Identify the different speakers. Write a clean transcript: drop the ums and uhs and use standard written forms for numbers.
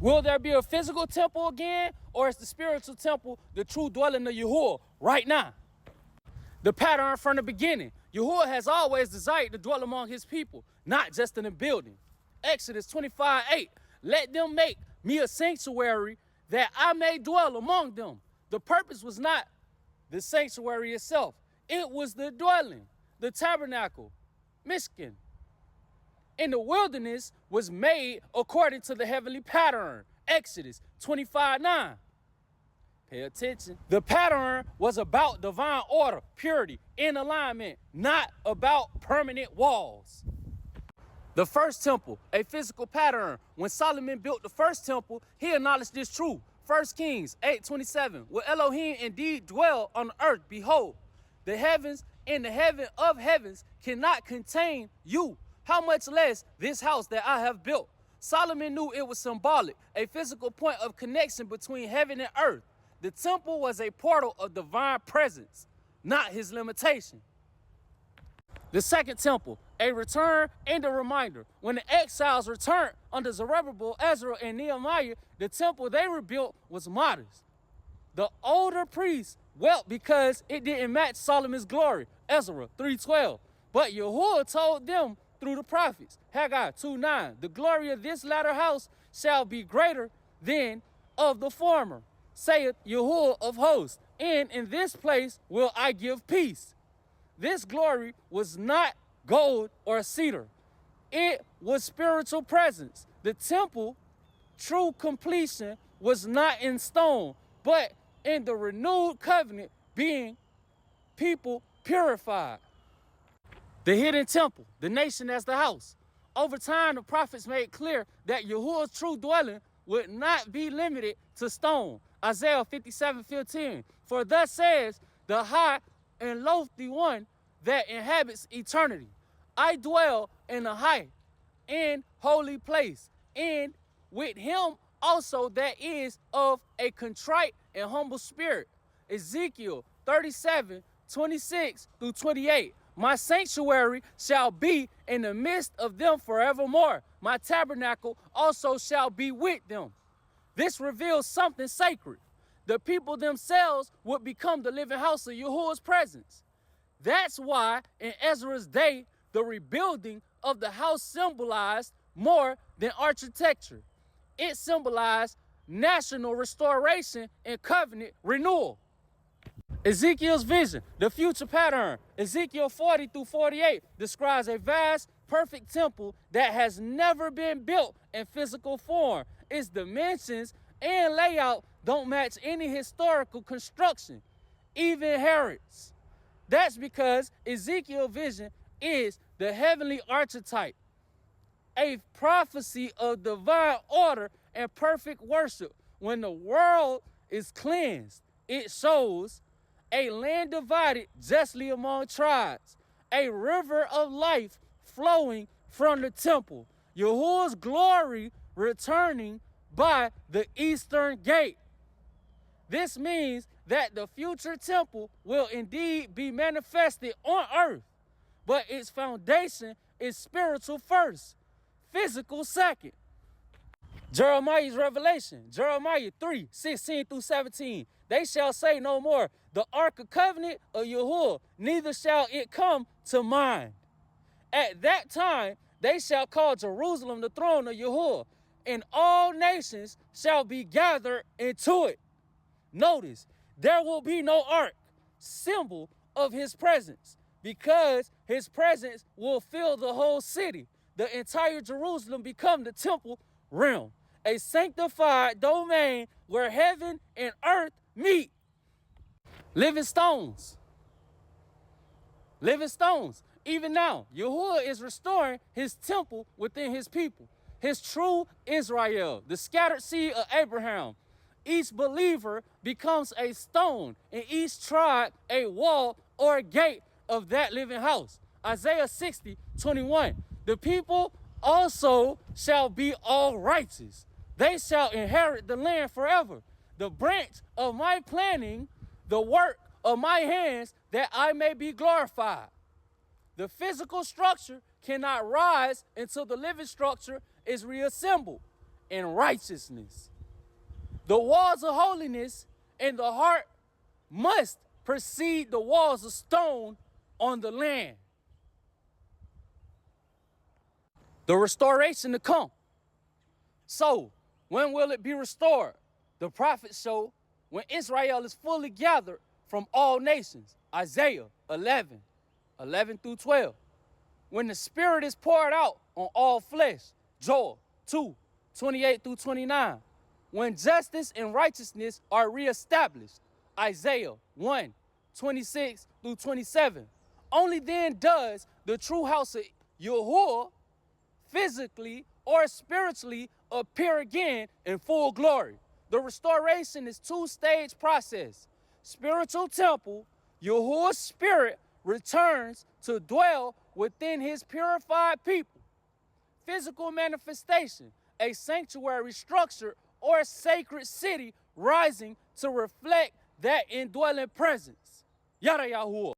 Speaker 1: Will there be a physical temple again, or is the spiritual temple the true dwelling of Yahuwah right now? The pattern from the beginning. Yahuwah has always desired to dwell among his people, not just in a building. Exodus 25:8. Let them make me a sanctuary that I may dwell among them. The purpose was not the sanctuary itself. It was the dwelling, the tabernacle, Mishkan. In the wilderness was made according to the heavenly pattern. Exodus 25:9. Pay attention. The pattern was about divine order, purity, and alignment, not about permanent walls. The first temple, a physical pattern. When Solomon built the first temple, he acknowledged this truth. 1 Kings 8:27. Will Elohim indeed dwell on the earth? Behold, the heavens and the heaven of heavens cannot contain you. How much less this house that I have built? Solomon knew it was symbolic, a physical point of connection between heaven and earth. The temple was a portal of divine presence, not his limitation. The second temple, a return and a reminder. When the exiles returned under Zerubbabel, Ezra, and Nehemiah, the temple they rebuilt was modest. The older priests wept because it didn't match Solomon's glory, Ezra 3:12. But Yahuwah told them through the prophets, Haggai 2:9, the glory of this latter house shall be greater than of the former, saith Yahuwah of hosts, and in this place will I give peace. This glory was not gold or cedar. It was spiritual presence. The temple, true completion, was not in stone, but in the renewed covenant, being people purified. The hidden temple, the nation as the house. Over time, the prophets made clear that Yahuwah's true dwelling would not be limited to stone. Isaiah 57:15. For thus says the high and lofty one that inhabits eternity. I dwell in a high and holy place, and with him also that is of a contrite and humble spirit. Ezekiel 37:26-28. My sanctuary shall be in the midst of them forevermore. My tabernacle also shall be with them. This reveals something sacred. The people themselves would become the living house of Yahuwah's presence. That's why in Ezra's day, the rebuilding of the house symbolized more than architecture. It symbolized national restoration and covenant renewal. Ezekiel's vision, the future pattern. Ezekiel 40-48 describes a vast, perfect temple that has never been built in physical form. Its dimensions and layout don't match any historical construction, even Herod's. That's because Ezekiel's vision is the heavenly archetype, a prophecy of divine order and perfect worship. When the world is cleansed, it shows a land divided justly among tribes, a river of life flowing from the temple, Yahuwah's glory returning by the eastern gate. This means that the future temple will indeed be manifested on earth, but its foundation is spiritual first, physical second. Jeremiah's revelation, Jeremiah 3:16-17. They shall say no more, the ark of covenant of Yahuwah, neither shall it come to mind. At that time, they shall call Jerusalem the throne of Yahuwah, and all nations shall be gathered into it. Notice, there will be no ark, symbol of his presence, because his presence will fill the whole city. The entire Jerusalem become the temple realm, a sanctified domain where heaven and earth meet. Living stones. Living stones. Even now, Yahuwah is restoring his temple within his people, his true Israel, the scattered seed of Abraham. Each believer becomes a stone, and each tribe a wall or a gate of that living house. Isaiah 60:21. The people also shall be all righteous. They shall inherit the land forever. The branch of my planting, the work of my hands, that I may be glorified. The physical structure cannot rise until the living structure is reassembled. and righteousness. The walls of holiness in the heart must precede the walls of stone on the land. The restoration to come. So, when will it be restored? The prophets show when Israel is fully gathered from all nations. Isaiah 11 through 12. When the Spirit is poured out on all flesh. Joel 2, 28 through 29. When justice and righteousness are reestablished. Isaiah 1, 26 through 27. Only then does the true house of Yahuwah physically or spiritually appear again in full glory. The restoration is two-stage process. Spiritual temple, Yahuwah's spirit returns to dwell within his purified people. Physical manifestation, a sanctuary structure or a sacred city rising to reflect that indwelling presence. Yada Yahuwah.